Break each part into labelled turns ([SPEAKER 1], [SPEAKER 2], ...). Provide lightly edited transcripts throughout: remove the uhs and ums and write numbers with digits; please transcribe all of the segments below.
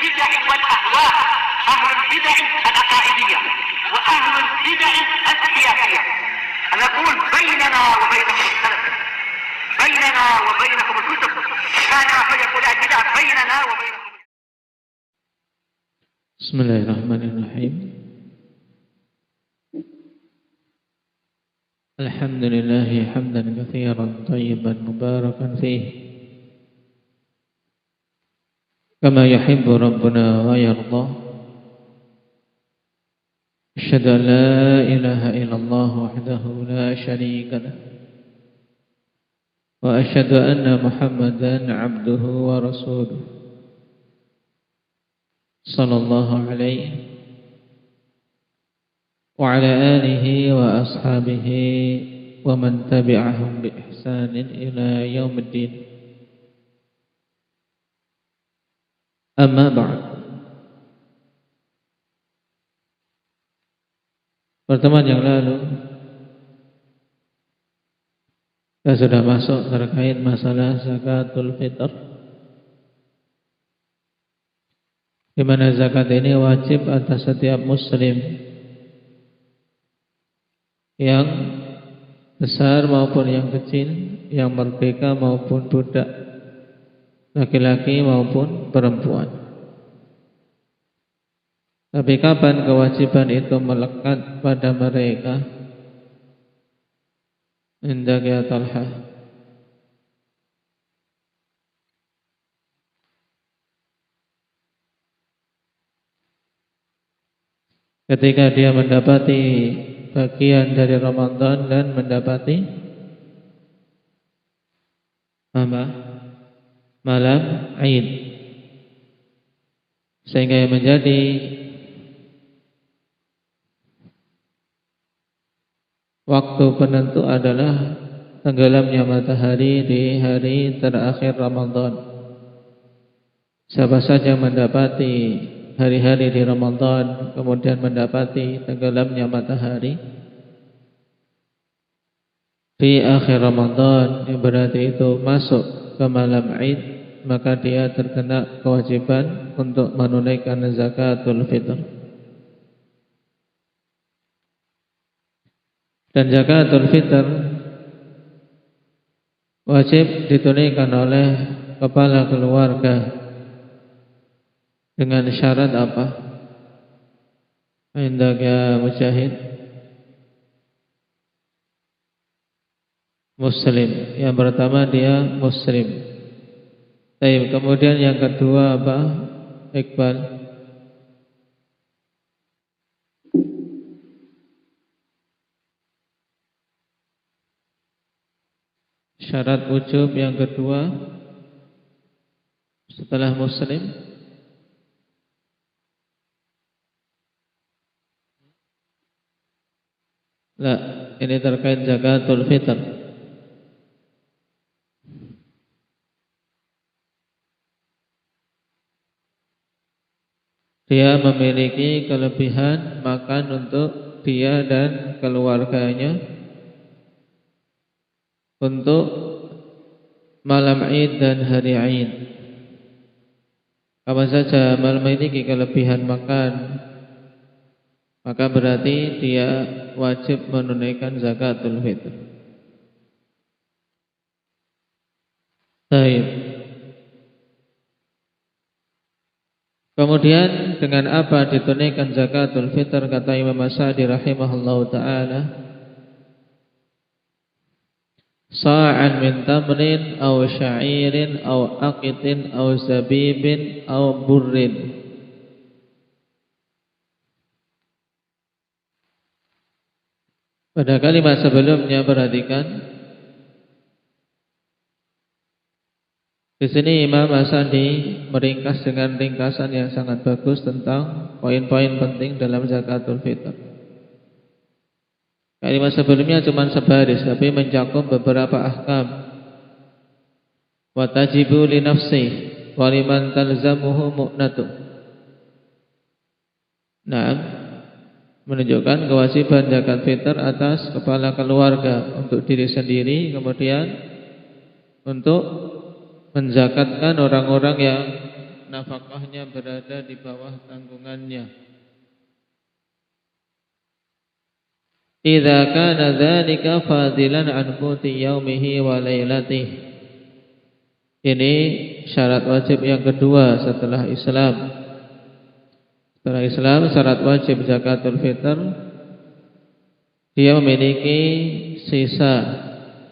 [SPEAKER 1] البدع والأهواء، أهل البدع العقائدية وأهل البدع السياسية. أنا أقول بيننا وبينكم السلف، بيننا وبينكم الكتب، كان فيقول البدع بيننا وبينكم.
[SPEAKER 2] بسم الله الرحمن الرحيم. الحمد لله حمدا كثيرا طيبا مباركا فيه كما يحب ربنا ويرضى. أشهد أن لا إله إلا الله وحده لا شريك له، وأشهد أن محمدا عبده ورسوله صلى الله عليه وعلى آله وأصحابه ومن تبعهم بإحسان إلى يوم الدين. أما بعد. Pertemuan yang lalu kita sudah masuk terkait masalah zakatul fitr, di mana zakat ini wajib atas setiap muslim yang besar maupun yang kecil, yang merdeka maupun budak, laki-laki maupun perempuan. Tapi kapan kewajiban itu melekat pada mereka? Indak ya Talha. Ketika dia mendapati bagian dari Ramadan dan mendapati apa? Malam Aid, sehingga yang menjadi waktu penentu adalah tenggelamnya matahari di hari terakhir Ramadan. Siapa saja mendapati hari-hari di Ramadan kemudian mendapati tenggelamnya matahari di akhir Ramadan, yang berarti itu masuk ke malam Aid, maka dia terkena kewajiban untuk menunaikan zakatul fitr. Dan zakatul fitr wajib ditunaikan oleh kepala keluarga dengan syarat apa? Indak ya Mujahid? Muslim. Yang pertama dia muslim. Baik, kemudian yang kedua apa? Iqbal. Syarat wujub yang kedua setelah muslim. Lah, ini terkait zakatul fitr. Dia memiliki kelebihan makan untuk dia dan keluarganya untuk malam Aid dan hari Aid. Apa saja memiliki kelebihan makan, maka berarti dia wajib menunaikan zakatul fitr. Baik. Kemudian dengan apa ditunaikan zakatul fitr? Kata Imam As-Sa'di rahimahullahu ta'ala, sa'an min tamrin aw sya'irin aw aqitin aw zabibin aw burrin. Pada kalimat sebelumnya perhatikan. Di sini Imam As-Sa'di meringkas dengan ringkasan yang sangat bagus tentang poin-poin penting dalam zakatul fitr. Kalimat sebelumnya cuma sebaris, tapi mencakup beberapa ahkam. Wa tajibu li nafsi wa liman talzamuhu mu'natu. Nah, menunjukkan kewajiban zakat fitr atas kepala keluarga untuk diri sendiri, kemudian untuk menzakatkan orang-orang yang nafkahnya berada di bawah tanggungannya. Idza kana dzalika fadilan an quti yaumihi wa lailatihi. Ini syarat wajib yang kedua setelah Islam. Setelah Islam, syarat wajib zakatul fitr, dia memiliki sisa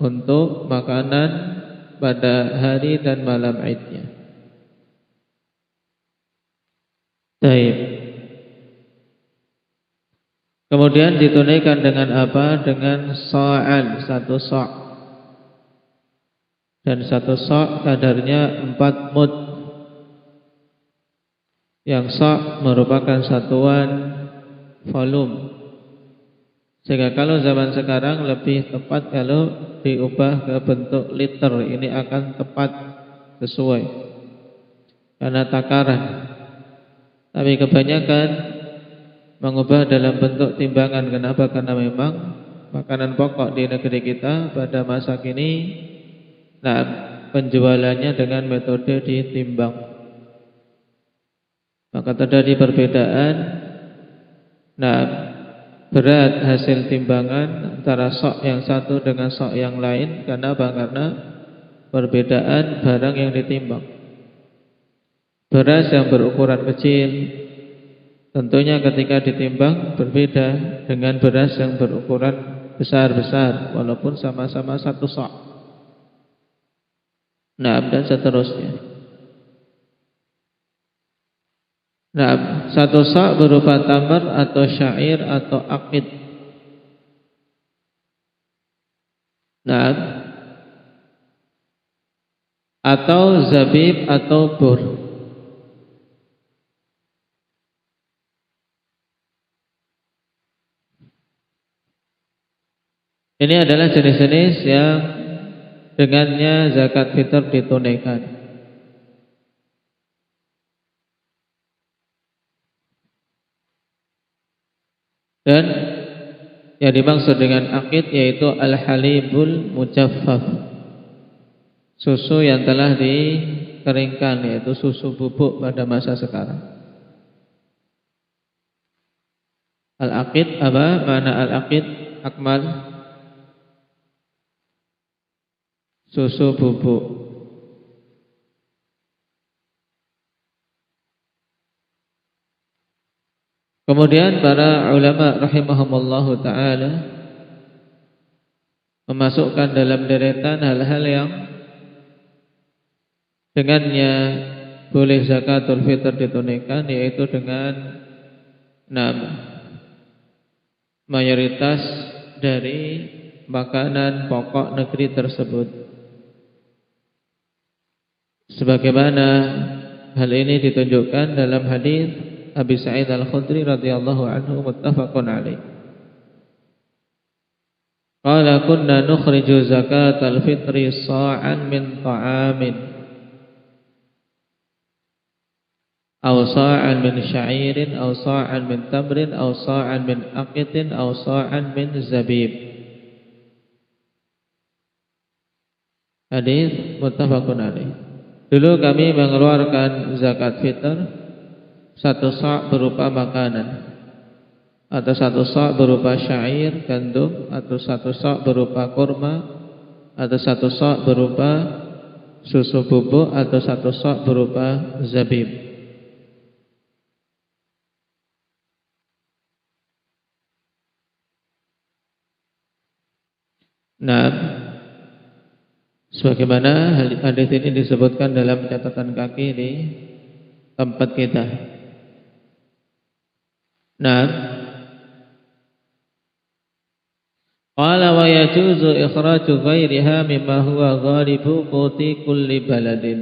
[SPEAKER 2] untuk makanan pada hari dan malam Idnya. Baik. Kemudian ditunaikan dengan apa? Dengan sa'an, 1 sa'. Dan 1 sa' kadarnya 4 mud. Yang sa' merupakan satuan volume. Sehingga kalau zaman sekarang lebih tepat kalau diubah ke bentuk liter, ini akan tepat sesuai karena takaran. Tapi kebanyakan mengubah dalam bentuk timbangan. Kenapa? Karena memang makanan pokok di negeri kita pada masa kini, nah, penjualannya dengan metode ditimbang. Maka terjadi perbedaan, nah, berat hasil timbangan antara sok yang satu dengan sok yang lain. Karena apa? Karena perbedaan barang yang ditimbang. Beras yang berukuran kecil tentunya ketika ditimbang berbeda dengan beras yang berukuran besar-besar walaupun sama-sama 1 sok. Nah, dan seterusnya. Nah, 1 sok berupa tamar atau syair atau aqid. Nah, atau zabib atau bur. Ini adalah jenis-jenis yang dengannya zakat fitr ditunaikan. Dan yang dimaksud dengan aqid yaitu al-halibul mujaffaf, susu yang telah dikeringkan, yaitu susu bubuk pada masa sekarang. Al-aqid apa? Mana al-aqid? Akmal, susu bubuk. Kemudian para ulama rahimahumullahu ta'ala memasukkan dalam deretan hal-hal yang dengannya boleh zakatul fitr ditunaikan, yaitu dengan mayoritas dari makanan pokok negeri tersebut. Sebagaimana hal ini ditunjukkan dalam hadis Abi Sa'id Al-Khudri radhiyallahu anhu muttafaqun alaih. Qala kunna nukhriju zakatal fitri sa'an min ta'amin aw sa'an min sya'irin aw sa'an min tamrin aw sa'an min aqitin aw sa'an min zabib. Hadis muttafaqun alaih. Dulu kami mengeluarkan zakat fitr 1 sa' berupa makanan, atau 1 sa' berupa syair, gandum, atau 1 sa' berupa kurma, atau 1 sa' berupa susu bubuk, atau 1 sa' berupa zabib. Nah, sebagaimana hadis ini disebutkan dalam catatan kaki di tempat kita. Nah, qala wa yajuzu ikhraju ghairiha mimma huwa ghalibu quti kulli baladin.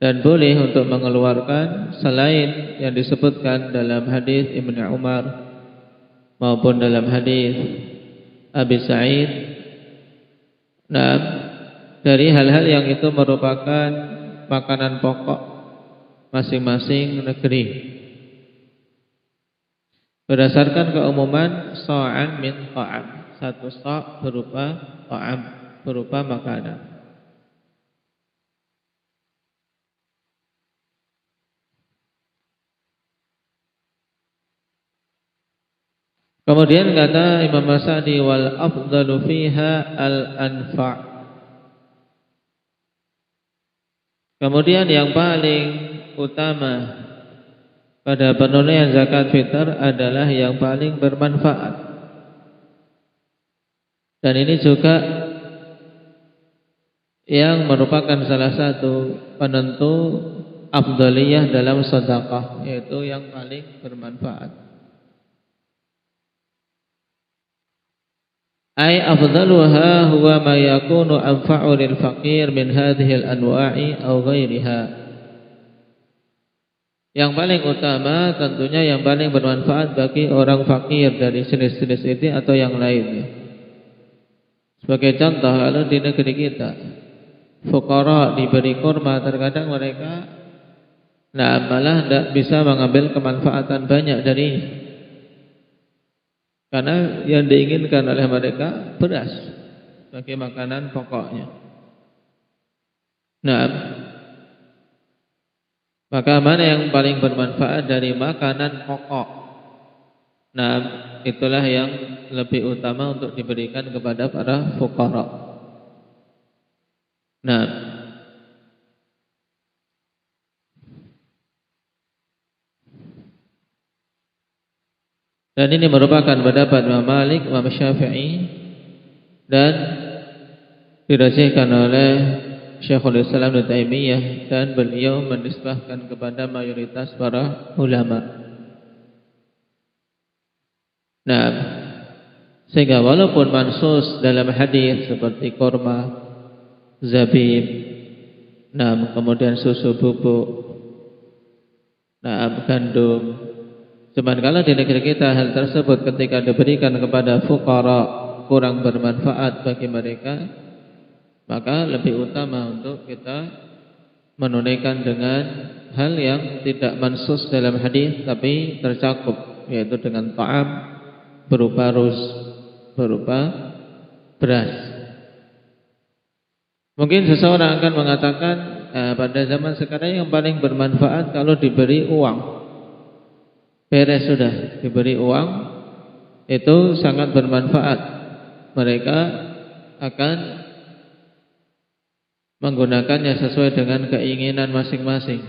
[SPEAKER 2] Dan boleh untuk mengeluarkan selain yang disebutkan dalam hadis Ibnu Umar maupun dalam hadis Abi Sa'id. Nah, dari hal-hal yang itu merupakan makanan pokok masing-masing negeri. Berdasarkan keumuman sa'an min ta'am, 1 sa' berupa ta'am, berupa makanan. Kemudian kata Imam As-Sa'di wal afdalu fiha al-anfa'. Kemudian yang paling utama pada penunaian zakat fitr adalah yang paling bermanfaat. Dan ini juga yang merupakan salah satu penentu afdaliyah dalam sedekah, yaitu yang paling bermanfaat. Ay afdaluha huwa ma yakunu anfa'u lil faqir min hadhihi al-anwa'i aw ghairiha. Yang paling utama tentunya yang paling bermanfaat bagi orang fakir dari jenis-jenis ini atau yang lainnya. Sebagai contoh, kalau di negeri kita fuqara diberi kurma, terkadang mereka malah tidak bisa mengambil kemanfaatan banyak darinya. Karena yang diinginkan oleh mereka beras sebagai makanan pokoknya. Maka mana yang paling bermanfaat dari makanan pokok? Itulah yang lebih utama untuk diberikan kepada para fuqara. Dan ini merupakan pendapat Imam Malik, Imam Syafi'i, dan dirajihkan oleh Syekhul Islam Ibnu Taimiyah, dan beliau menisbahkan kepada mayoritas para ulama. Sehingga walaupun mansus dalam hadis seperti kurma, zabib, kemudian susu bubuk, gandum, cuman kalau di negeri kita hal tersebut ketika diberikan kepada fuqara kurang bermanfaat bagi mereka, maka lebih utama untuk kita menunaikan dengan hal yang tidak mansus dalam hadis tapi tercakup, yaitu dengan ta'am berupa ruz, berupa beras. Mungkin seseorang akan mengatakan pada zaman sekarang yang paling bermanfaat kalau diberi uang. Beres sudah, diberi uang itu sangat bermanfaat. Mereka akan menggunakannya sesuai dengan keinginan masing-masing.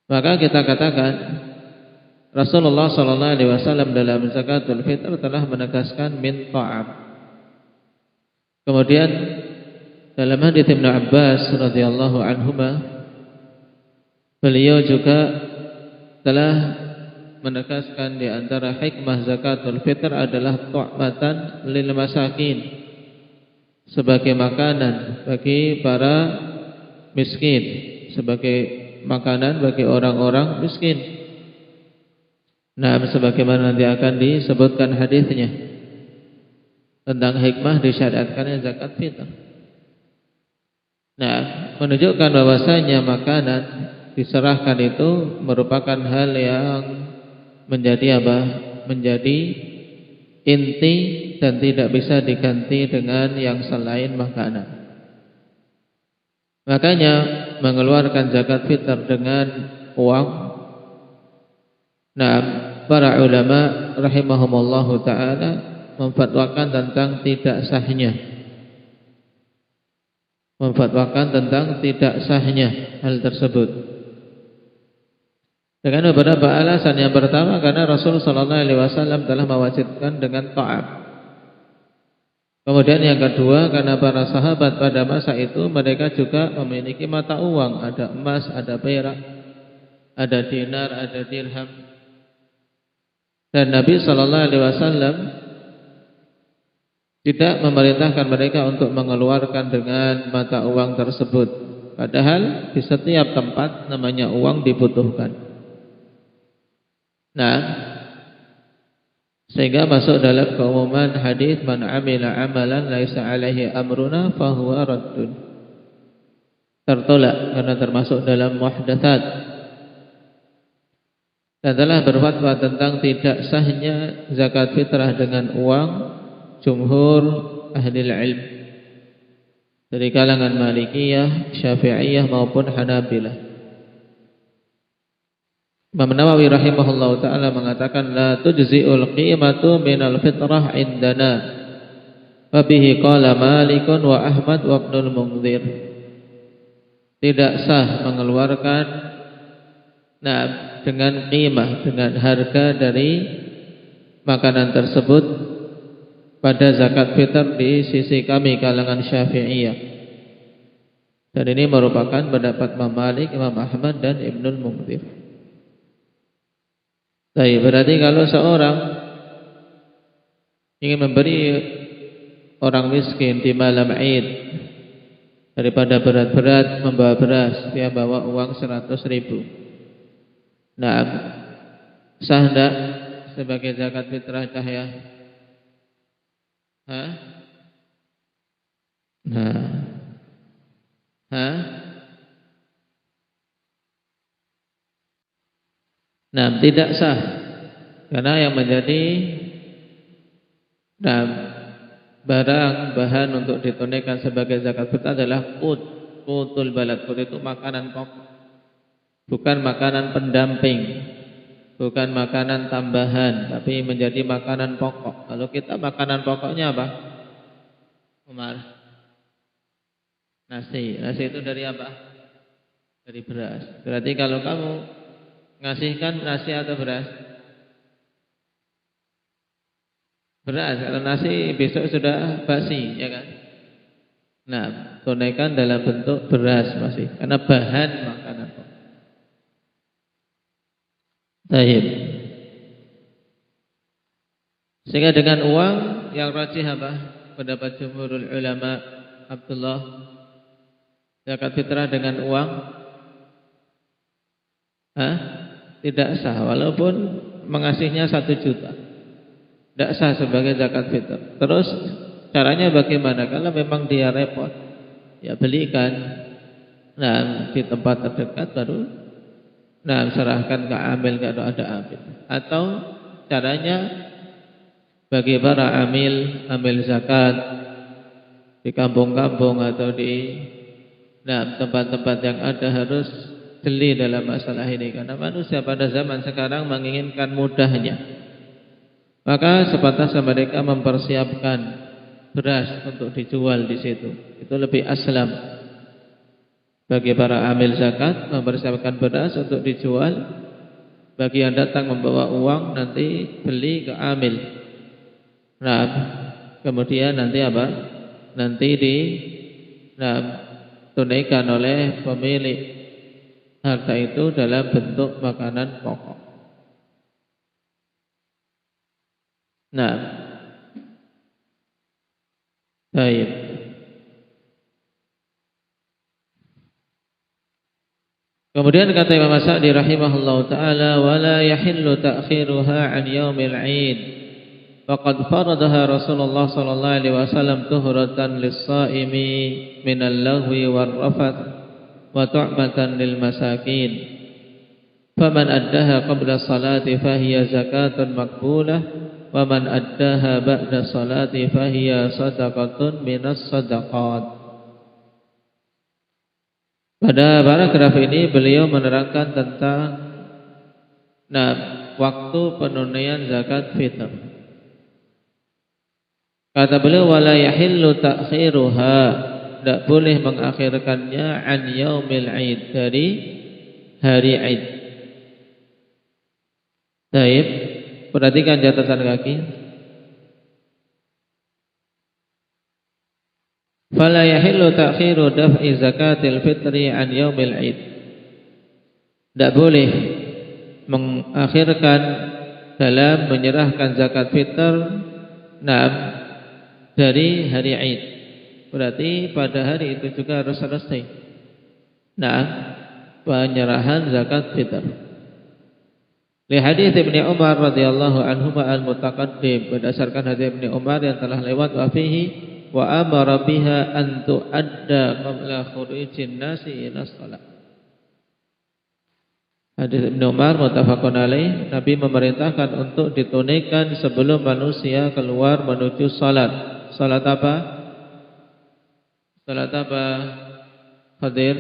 [SPEAKER 2] Maka kita katakan Rasulullah SAW dalam zakatul fitr telah menegaskan min ta'am. Kemudian dalam hadits Ibnu Abbas radhiyallahu anhuma, beliau juga telah menegaskan di antara hikmah zakatul fitr adalah tu'matan lil masakin, sebagai makanan bagi para miskin, sebagai makanan bagi orang-orang miskin. Sebagaimana nanti akan disebutkan hadisnya tentang hikmah disyariatkannya zakat fitr. Menunjukkan bahwasanya makanan diserahkan itu merupakan hal yang menjadi apa? Menjadi inti dan tidak bisa diganti dengan yang selain makanan. Makanya mengeluarkan zakat fitr dengan uang. Para ulama rahimahumullahu ta'ala memfatwakan tentang tidak sahnya. Memfatwakan tentang tidak sahnya hal tersebut. Dengan beberapa alasan. Yang pertama, karena Rasul sallallahu alaihi wasallam telah mewajibkan dengan ta'am. Kemudian yang kedua, karena para sahabat pada masa itu mereka juga memiliki mata uang, ada emas, ada perak, ada dinar, ada dirham. Dan Nabi sallallahu alaihi wasallam tidak memerintahkan mereka untuk mengeluarkan dengan mata uang tersebut. Padahal di setiap tempat namanya uang dibutuhkan. Sehingga masuk dalam keumuman hadis man amila amalan laisa alaihi amruna fahuwa raddun, tertolak karena termasuk dalam muhdatsat. Dan telah berfatwa tentang tidak sahnya zakat fitrah dengan uang jumhur ahli ilm dari kalangan Malikiyah, Syafi'iyah maupun Hanabilah. Imam Nawawi rahimahullahu taala mengatakan la tujzi'ul qimatu minal fitrah indana. Wa bihi qala Malikun wa Ahmad wa Ibnul Munzir. Tidak sah mengeluarkan dengan qimah, dengan harga dari makanan tersebut pada zakat fitr di sisi kami kalangan Syafi'iyah. Dan ini merupakan pendapat Imam Malik, Imam Ahmad dan Ibnul Munzir. Baik, berarti kalau seorang ingin memberi orang miskin di malam Id, daripada berat-berat membawa beras, dia bawa uang 100.000. Nah, sah enggak sebagai zakat fitrah cahaya? Hah? Nah, tidak sah. Karena yang menjadi barang bahan untuk ditunaikan sebagai zakat fitrah adalah qutul balad. Qut itu makanan pokok, bukan makanan pendamping, bukan makanan tambahan, tapi menjadi makanan pokok. Kalau kita makanan pokoknya apa? Umar, nasi. Nasi itu dari apa? Dari beras. Berarti kalau kamu ngasihkan nasi atau beras? Beras. Kalau nasi besok sudah basi, ya kan? Nah, tunaikan dalam bentuk beras masih, karena bahan makanan pokok. Baik. Sehingga dengan uang yang rajih apa? Pendapat jumhurul ulama, Abdullah, zakat fitrah dengan uang tidak sah, walaupun mengasihnya 1 juta, tidak sah sebagai zakat fitrah. Terus caranya bagaimana? Kalau memang dia repot, ya belikan di tempat terdekat, baru serahkan ke amil kalau ada amil. Atau caranya bagi para amil zakat di kampung-kampung atau di tempat-tempat yang ada harus jeli dalam masalah ini, karena manusia pada zaman sekarang menginginkan mudahnya. Maka sepantasnya mereka mempersiapkan beras untuk dijual di situ. Itu lebih aslam. Bagi para amil zakat mempersiapkan beras untuk dijual. Bagi yang datang membawa uang, nanti beli ke amil. Nah, kemudian nanti apa? Nanti tunaikan oleh pemilik harta itu dalam bentuk makanan pokok. Nah, baik. Kemudian kata Imam Sa'di rahimahullahu taala, wala yahillu ta'khiruha 'an yaumil 'id. Faqad faradaha Rasulullah sallallahu alaihi wasallam tuhratan lis-sha'imi min al-lahwi war-rafath wa tu'matan lil masakin. Faman addaha qabla salati fahiya zakatun maqbulah, wa man addaha ba'da salati fahiya sadaqatun minas sadaqat. Pada paragraf ini beliau menerangkan tentang waktu penunaian zakat fitr. Kata beliau, wala yahillu ta'khiruha, tidak boleh mengakhirkannya an yaumil 'id, dari hari 'id. Baik, perhatikan catatan kaki. Fala yahillu ta'khiru daf'i zakatil fitri an yaumil 'id. Tidak boleh mengakhirkan dalam menyerahkan zakat fitr dari hari 'id. Berarti pada hari itu juga harus selesai penyerahan zakat fitr. Li hadits Ibnu Umar radhiyallahu anhu al-mutaqaddim, berdasarkan hadits Ibnu Umar yang telah lewat, wa fihi wa amara biha an tu'adda qabla khurujin nasi ila shalah. Hadis Ibnu Umar muttafaqun alaih, Nabi memerintahkan untuk ditunaikan sebelum manusia keluar menuju salat. Salat apa? Salat apa? Hadir?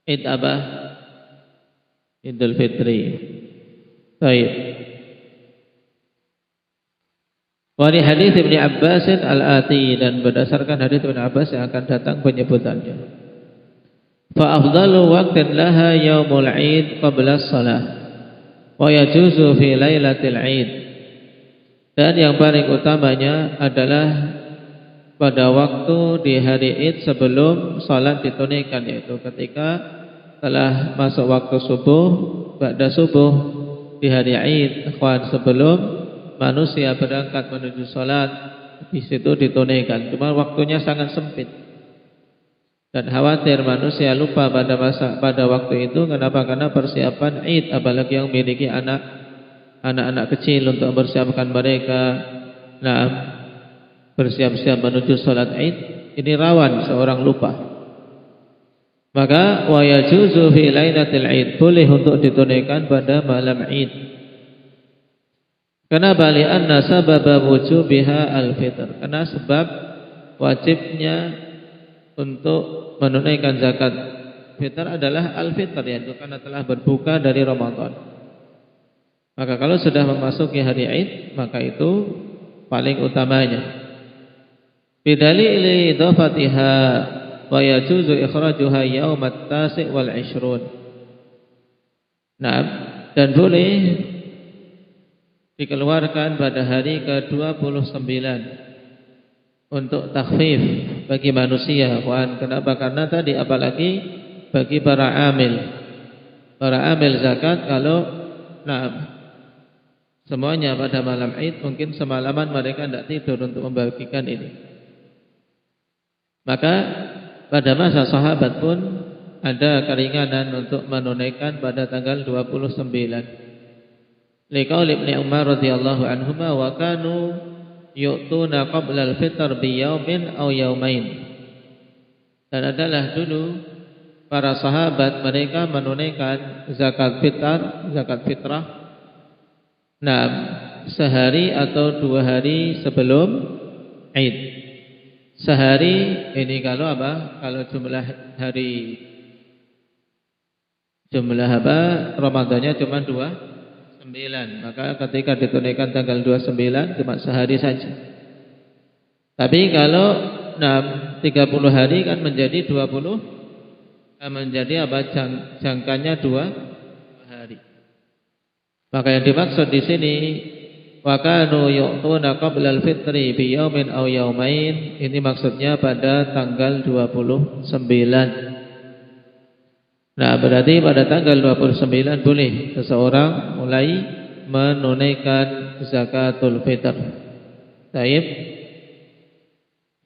[SPEAKER 2] Id apa? Idul Fitri. Baik. Wali hadis Ibnu Abbas al-ati, dan berdasarkan hadis Ibnu Abbas yang akan datang penyebutannya. Fa afdalu waqtin laha yaumul 'id qabla as-shalah wa yajuzu fi lailatil 'id. Dan yang paling utamanya adalah pada waktu di hari Id sebelum salat ditunaikan, yaitu ketika telah masuk waktu subuh, ba'da subuh di hari Id, ikhwan, sebelum manusia berangkat menuju salat, di situ ditunaikan. Cuma waktunya sangat sempit. Dan khawatir manusia lupa pada waktu itu. Kenapa? Karena persiapan Id, apalagi yang memiliki anak-anak kecil, untuk mempersiapkan mereka bersiap-siap menuju salat Id, ini rawan seorang lupa. Maka wa yajuzu fi lailatul Id, boleh untuk ditunaikan pada malam Id. Kenapa? Li'anna sababa wujubiha al-fitr, karena sebab wajibnya untuk menunaikan zakat fitr adalah al-fitr, yaitu karena telah berbuka dari Ramadan. Maka kalau sudah memasuki hari Id, maka itu paling utamanya. Bidalili idhafatiha wa yajuzu ikhrajuha yaumat tasi' wal 'ishrun. Dan boleh dikeluarkan pada hari ke-29 untuk takhfif bagi manusia. Kenapa? Karena tadi apalagi bagi para amil zakat, kalau semuanya pada malam Id, mungkin semalaman mereka tidak tidur untuk membagikan ini. Maka pada masa sahabat pun ada keringanan untuk menunaikan pada tanggal 29. Liqaul Ibnu Umar radhiyallahu anhuma, wa kanu yu'tuna qabla al-fitr bi yaumin aw yaumain. Dan adalah dulu para sahabat mereka menunaikan zakat fitrah sehari atau 2 hari sebelum Id. Sehari ini kalau jumlah Ramadannya cuma 29, maka ketika ditunaikan tanggal 29 cuma sehari saja. Tapi kalau 30 hari kan menjadi 20, menjadi jangkanya 2 hari. Maka yang dimaksud di sini wa kanu yu'tuna qabla al-fitri bi yaumin aw yaumain, ini maksudnya pada tanggal 29. Berarti pada tanggal 29 boleh seseorang mulai menunaikan zakatul fitr. Baik.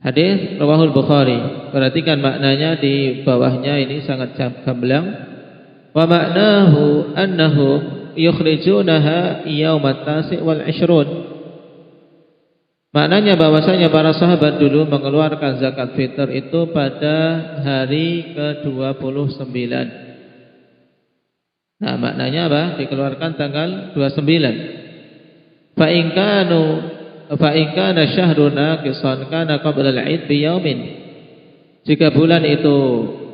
[SPEAKER 2] Hadis rawahul Bukhari. Perhatikan maknanya di bawahnya, ini sangat gamblang. Wa ma'nahu annahu yukhrijunaha yaumat tasi' wal 'ishrun. Maknanya bahwasanya para sahabat dulu mengeluarkan zakat fitr itu pada hari ke-29. Maknanya apa? Dikeluarkan tanggal 29. Fa in kana syahruna qisan kana qabla al-'id bi yaumin. Jika bulan itu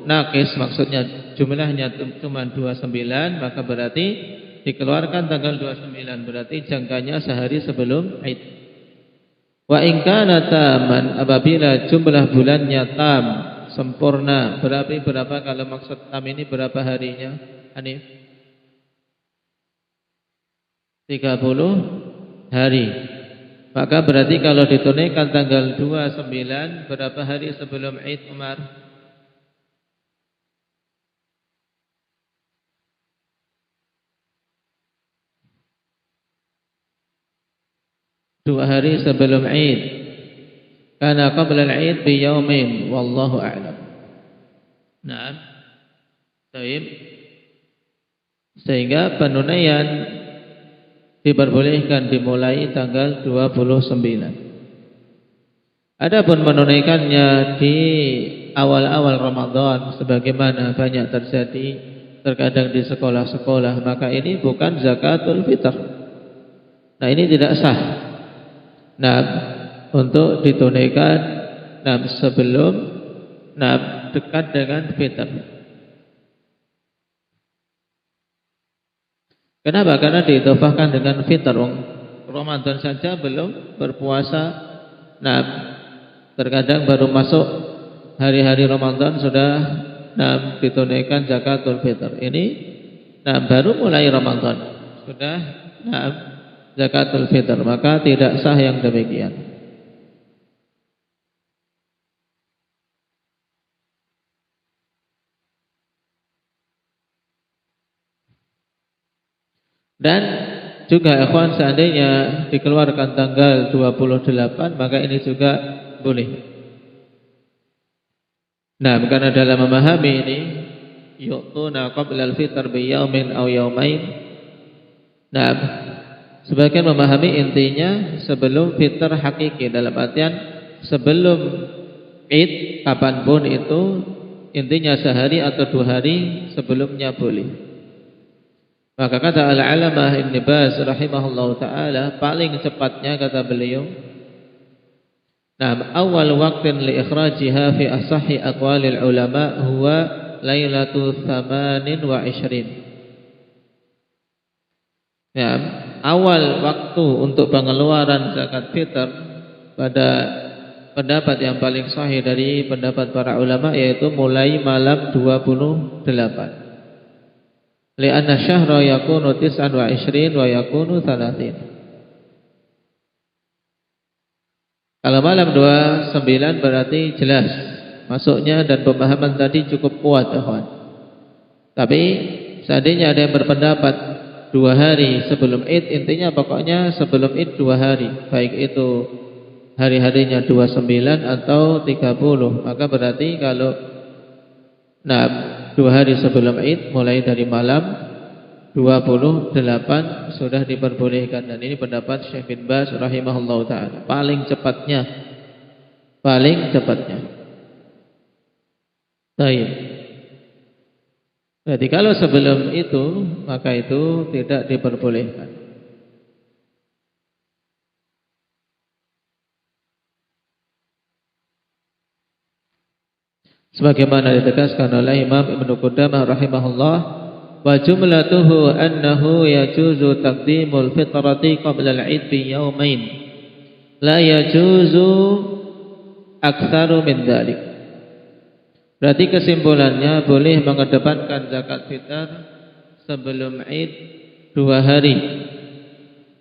[SPEAKER 2] nakis, maksudnya jumlahnya cuma 29, maka berarti dikeluarkan tanggal 29, berarti jangkanya sehari sebelum Id. Wa in kana taman, apabila jumlah bulannya tam, sempurna, berapa kalau maksud tam ini berapa harinya? Hanif? 30 hari. Maka berarti kalau ditunaikan tanggal 29, berapa hari sebelum Id, Umar? 2 hari sebelum Id. Karena qabla al-Id bi yaumin, wallahu a'lam. Baik. Sehingga penunaian diperbolehkan dimulai tanggal 29. Adapun menunaikannya di awal-awal Ramadan sebagaimana banyak terjadi terkadang di sekolah-sekolah, maka ini bukan zakatul fitr. Ini tidak sah. Untuk ditunaikan sebelum dekat dengan fitr. Kenapa? Karena diidhofahkan dengan fitr. Ramadan saja belum berpuasa. Nah, terkadang baru masuk hari-hari Ramadan sudah ditunaikan zakatul fitr. Ini baru mulai Ramadan sudah zakatul fitr, maka tidak sah yang demikian. Dan juga ikhwan, seandainya dikeluarkan tanggal 28, maka ini juga boleh. Nah, karena dalam memahami ini yu'tuna qabla al-fitr bi yaumin aw yaumain. Nah, sebagian memahami intinya sebelum fitr hakiki, dalam artian sebelum Id kapanpun itu, intinya sehari atau 2 hari sebelumnya boleh. Maka kata Al-Alamah Ibn Baz rahimahullahu ta'ala, paling cepatnya kata beliau, awal waqtin li ikhrajiha fi asahi aqwalil ulama huwa lailatu 28. Awal waktu untuk pengeluaran zakat fitr pada pendapat yang paling sahih dari pendapat para ulama, yaitu mulai malam 28. Lianna syahra yakunu 29 wa yakunu 30. Kalau malam 29 berarti jelas masuknya, dan pemahaman tadi cukup kuat, kawan. Tapi seandainya ada yang berpendapat 2 hari sebelum Id, intinya pokoknya sebelum Id 2 hari, baik itu hari-harinya 29 atau 30, maka berarti kalau 2 hari sebelum Id mulai dari malam 28 sudah diperbolehkan. Dan ini pendapat Syekh bin Baz rahimahullahu ta'ala, paling cepatnya. Baik. Jadi kalau sebelum itu, maka itu tidak diperbolehkan. Sebagaimana ditegaskan oleh Imam Ibnu Qudamah rahimahullah, wa jumlatuhu annahu yajuzu taqdimul fitrati qabla al-'id bi yawmain, la yajuzu aktsaru min dzalik. Berarti kesimpulannya boleh mengedepankan zakat fitr sebelum Id 2 hari.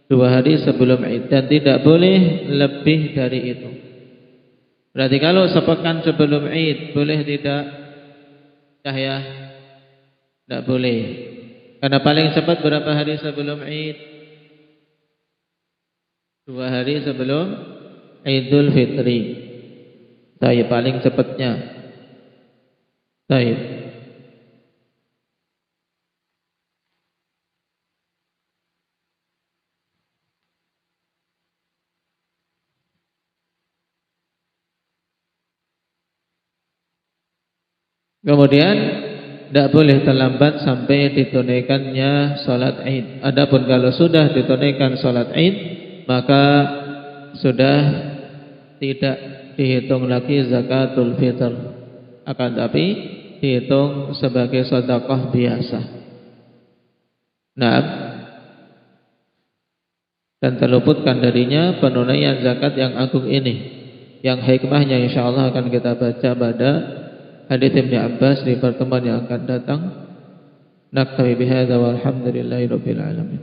[SPEAKER 2] 2 hari sebelum Id, dan tidak boleh lebih dari itu. Berarti kalau sepekan sebelum Id boleh tidak? Cahaya? Tidak boleh. Karena paling cepat berapa hari sebelum Id? 2 hari sebelum Idul Fitri. Baik, paling cepatnya. Baik. Kemudian tidak boleh terlambat sampai ditunaikannya sholat Id. Adapun kalau sudah ditunaikan sholat Id, maka sudah tidak dihitung lagi zakatul fitr, akan tapi dihitung sebagai sedekah biasa. Dan terluputkan darinya penunaian zakat yang agung ini, yang hikmahnya insyaallah akan kita baca pada hadits Ibnu Abbas di pertemuan yang akan datang. Naktabi bihadza walhamdulillahi rabbil alamin.